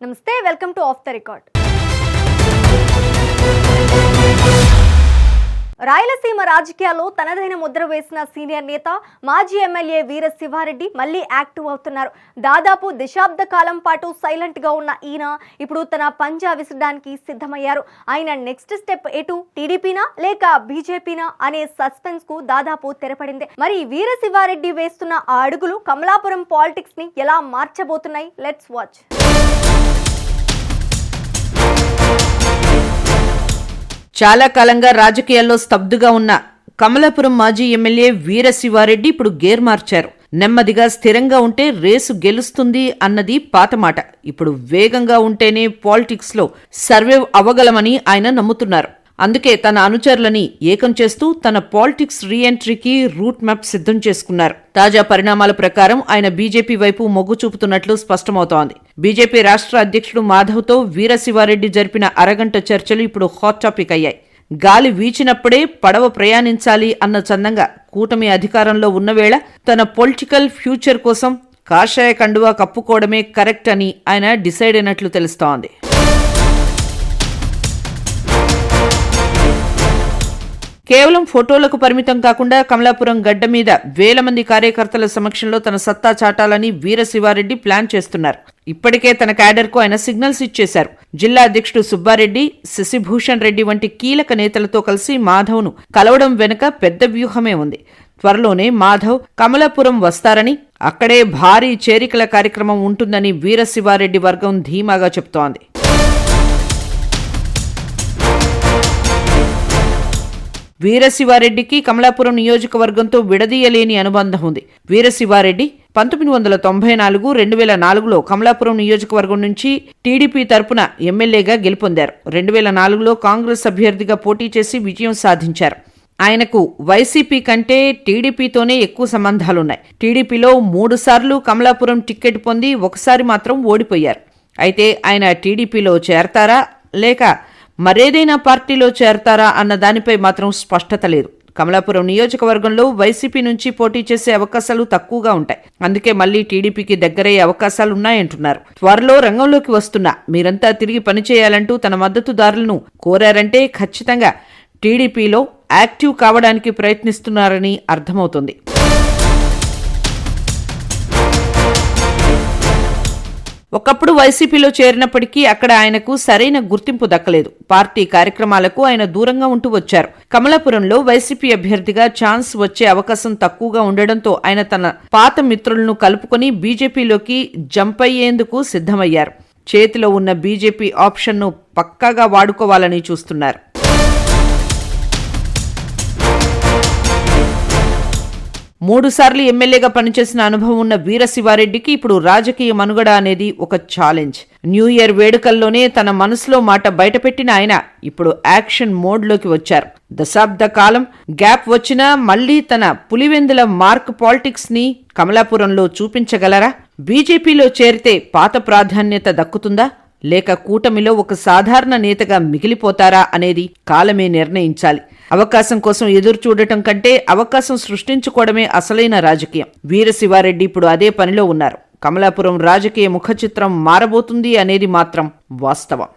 నమస్తే, welcome to of the record. Rayalaseema రాజకీయాల్లో తనదైన ముద్ర వేసిన సీనియర్ నేత మాజీ ఎమ్మెల్యే వీర శివారెడ్డి మళ్లీ యాక్టివ్ అవుతున్నారు. దాదాపు దశాబ్ద కాలం పాటు సైలెంట్ గా ఉన్న ఈయన ఇప్పుడు తన పంజా విసరడానికి సిద్ధమయ్యారు. ఆయన నెక్స్ట్ స్టెప్ ఎటు, టీడీపీనా లేక బీజేపీనా అనే సస్పెన్స్ కు దాదాపు తెరపడింది. మరి వీర శివారెడ్డి వేస్తున్న ఆ అడుగులు కమలాపురం పాలిటిక్స్ ని ఎలా మార్చబోతున్నాయి? Let's watch. చాలా కాలంగా రాజకీయాల్లో స్తబ్దుగా ఉన్న కమలాపురం మాజీ ఎమ్మెల్యే వీర శివారెడ్డి ఇప్పుడు గేర్ మార్చారు. నెమ్మదిగా స్థిరంగా ఉంటే రేసు గెలుస్తుంది అన్నది పాత మాట. ఇప్పుడు వేగంగా ఉంటేనే పాలిటిక్స్ లో సర్వైవ్ అవ్వగలమని ఆయన నమ్ముతున్నారు. అందుకే తన అనుచరులని ఏకం చేస్తూ తన పాలిటిక్స్ రీఎంట్రీకి రూట్ మ్యాప్ సిద్ధం చేసుకున్నారు. తాజా పరిణామాల ప్రకారం ఆయన బీజేపీ వైపు మొగ్గు చూపుతున్నట్లు స్పష్టమవుతోంది. బీజేపీ రాష్ట్ర అధ్యక్షుడు మాధవ్తో వీర శివారెడ్డి జరిపిన అరగంట చర్చలు ఇప్పుడు హాట్ టాపిక్ అయ్యాయి. గాలి వీచినప్పుడే పడవ ప్రయాణించాలి అన్న చందంగా కూటమి అధికారంలో ఉన్నవేళ తన పొలిటికల్ ఫ్యూచర్ కోసం కాషాయ కండువా కప్పుకోవడమే కరెక్ట్ అని ఆయన డిసైడ్ అయినట్లు తెలుస్తోంది. కేవలం ఫోటోలకు పరిమితం కాకుండా కమలాపురం గడ్డ మీద వేల మంది కార్యకర్తల సమక్షంలో తన సత్తా చాటాలని వీర శివారెడ్డి ప్లాన్ చేస్తున్నారు. ఇప్పటికే తన క్యాడర్కు ఆయన సిగ్నల్స్ ఇచ్చేశారు. జిల్లా అధ్యక్షుడు సుబ్బారెడ్డి, శశిభూషణ్ రెడ్డి వంటి కీలక నేతలతో కలిసి మాధవ్ను కలవడం వెనుక పెద్ద వ్యూహమే ఉంది. త్వరలోనే మాధవ్ కమలాపురం వస్తారని, అక్కడే భారీ చేరికల కార్యక్రమం ఉంటుందని వీర శివారెడ్డి వర్గం ధీమాగా చెబుతోంది. వీరశివారెడ్డికి కమలాపురం నియోజకవర్గంతో విడదీయలేని అనుబంధం ఉంది. వీరశివారెడ్డి 1994, 2004లో కమలాపురం నియోజకవర్గం నుంచి టీడీపీ తరపున ఎమ్మెల్యేగా గెలుపొందారు. 2004లో కాంగ్రెస్ అభ్యర్థిగా పోటీ చేసి విజయం సాధించారు. ఆయనకు వైసీపీ కంటే టీడీపీతోనే ఎక్కువ సంబంధాలున్నాయి. టీడీపీలో 3 సార్లు కమలాపురం టిక్కెట్ పొంది ఒకసారి మాత్రం ఓడిపోయారు. అయితే ఆయన టీడీపీలో చేరతారా లేక మరేదైనా పార్టీలో చేరతారా అన్న దానిపై మాత్రం స్పష్టత లేదు. కమలాపురం నియోజకవర్గంలో వైసీపీ నుంచి పోటీ చేసే అవకాశాలు తక్కువగా ఉంటాయి. అందుకే మళ్లీ టీడీపీకి దగ్గరయ్యే అవకాశాలున్నాయంటున్నారు. త్వరలో రంగంలోకి వస్తున్నా మీరంతా తిరిగి పనిచేయాలంటూ తన మద్దతుదారులను కోరారంటే ఖచ్చితంగా టీడీపీలో యాక్టివ్ కావడానికి ప్రయత్నిస్తున్నారని అర్థమవుతుంది. ఒకప్పుడు వైసీపీలో చేరినప్పటికీ అక్కడ ఆయనకు సరైన గుర్తింపు దక్కలేదు. పార్టీ కార్యక్రమాలకు ఆయన దూరంగా ఉంటూ వచ్చారు. కమలాపురంలో వైసీపీ అభ్యర్థిగా ఛాన్స్ వచ్చే అవకాశం తక్కువగా ఉండడంతో ఆయన తన పాత మిత్రులను కలుపుకొని బీజేపీలోకి జంప్ అయ్యేందుకు సిద్ధమయ్యారు. చేతిలో ఉన్న బీజేపీ ఆప్షన్ను పక్కాగా వాడుకోవాలని చూస్తున్నారు. మూడు సార్లు ఎమ్మెల్యేగా పనిచేసిన అనుభవం ఉన్న వీర శివారెడ్డికి ఇప్పుడు రాజకీయ మనుగడ అనేది ఒక ఛాలెంజ్. న్యూ ఇయర్ వేడుకల్లోనే తన మనసులో మాట బయటపెట్టిన ఆయన ఇప్పుడు యాక్షన్ మోడ్లోకి వచ్చారు. దశాబ్ద కాలం గ్యాప్ వచ్చినా మళ్లీ తన పులివెందుల మార్క్ పాలిటిక్స్ ని కమలాపురంలో చూపించగలరా? బీజేపీలో చేరితే పాత ప్రాధాన్యత దక్కుతుందా లేక కూటమిలో ఒక సాధారణ నేతగా మిగిలిపోతారా అనేది కాలమే నిర్ణయించాలి. అవకాశం కోసం ఎదురు చూడటం కంటే అవకాశం సృష్టించుకోవడమే అసలైన రాజకీయం. వీర శివారెడ్డి ఇప్పుడు అదే పనిలో ఉన్నారు. కమలాపురం రాజకీయ ముఖచిత్రం మారబోతుంది అనేది మాత్రం వాస్తవం.